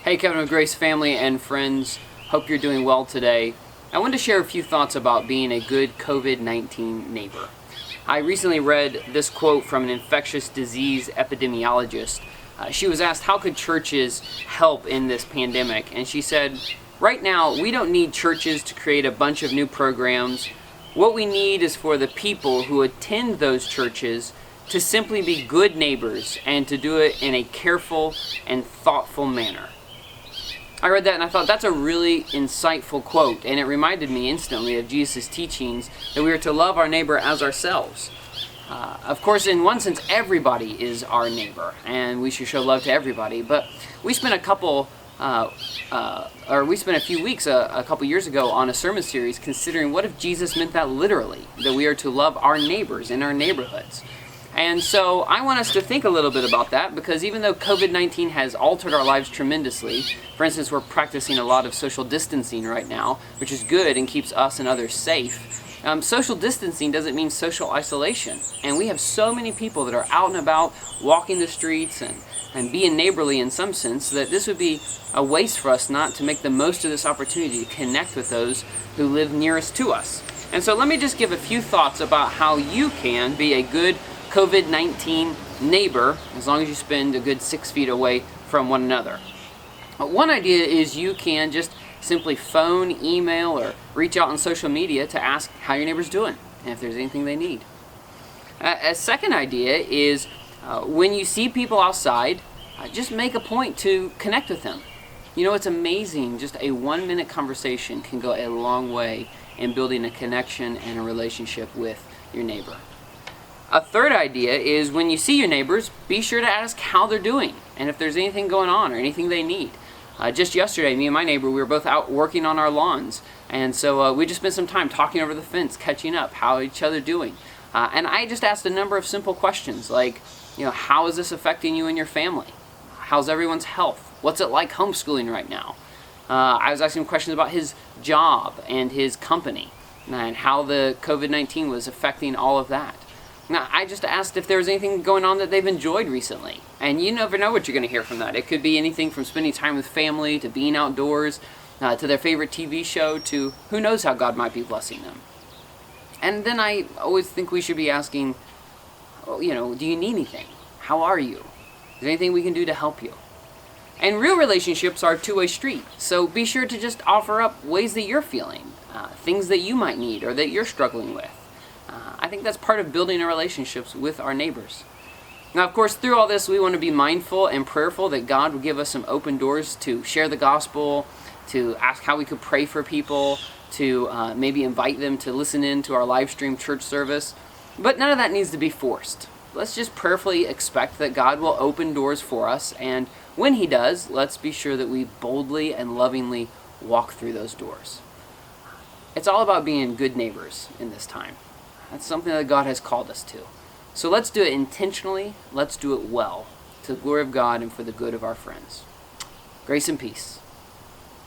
Hey, Kevin of Grace family and friends. Hope you're doing well today. I wanted to share a few thoughts about being a good COVID-19 neighbor. I recently read this quote from an infectious disease epidemiologist. She was asked, how could churches help in this pandemic? And she said, right now, we don't need churches to create a bunch of new programs. What we need is for the people who attend those churches to simply be good neighbors and to do it in a careful and thoughtful manner. I read that and I thought that's a really insightful quote, and it reminded me instantly of Jesus' teachings that we are to love our neighbor as ourselves. Of course, in one sense, everybody is our neighbor, and we should show love to everybody. But we spent a few weeks a couple years ago on a sermon series considering what if Jesus meant that literally, that we are to love our neighbors in our neighborhoods. And so I want us to think a little bit about that, because even though COVID-19 has altered our lives tremendously, for instance, we're practicing a lot of social distancing right now, which is good and keeps us and others safe. Social distancing doesn't mean social isolation. And we have so many people that are out and about, walking the streets and being neighborly in some sense, that this would be a waste for us not to make the most of this opportunity to connect with those who live nearest to us. And so let me just give a few thoughts about how you can be a good COVID-19 neighbor, as long as you spend a good 6 feet away from one another. One idea is you can just simply phone, email, or reach out on social media to ask how your neighbor's doing and if there's anything they need. A second idea is when you see people outside, just make a point to connect with them. You know, it's amazing, just a 1-minute conversation can go a long way in building a connection and a relationship with your neighbor. A third idea is when you see your neighbors, be sure to ask how they're doing and if there's anything going on or anything they need. Just yesterday, me and my neighbor, we were both out working on our lawns, and so we just spent some time talking over the fence, catching up, how each other doing. And I just asked a number of simple questions like, how is this affecting you and your family? How's everyone's health? What's it like homeschooling right now? I was asking him questions about his job and his company and how the COVID-19 was affecting all of that. Now, I just asked if there was anything going on that they've enjoyed recently. And you never know what you're going to hear from that. It could be anything from spending time with family, to being outdoors, to their favorite TV show, to who knows how God might be blessing them. And then I always think we should be asking, do you need anything? How are you? Is there anything we can do to help you? And real relationships are a two-way street. So be sure to just offer up ways that you're feeling, things that you might need or that you're struggling with. I think that's part of building our relationships with our neighbors. Now, of course, through all this, we want to be mindful and prayerful that God will give us some open doors to share the gospel, to ask how we could pray for people, to maybe invite them to listen in to our live stream church service. But none of that needs to be forced. Let's just prayerfully expect that God will open doors for us, and when He does, let's be sure that we boldly and lovingly walk through those doors. It's all about being good neighbors in this time. That's something that God has called us to. So let's do it intentionally. Let's do it well, to the glory of God and for the good of our friends. Grace and peace.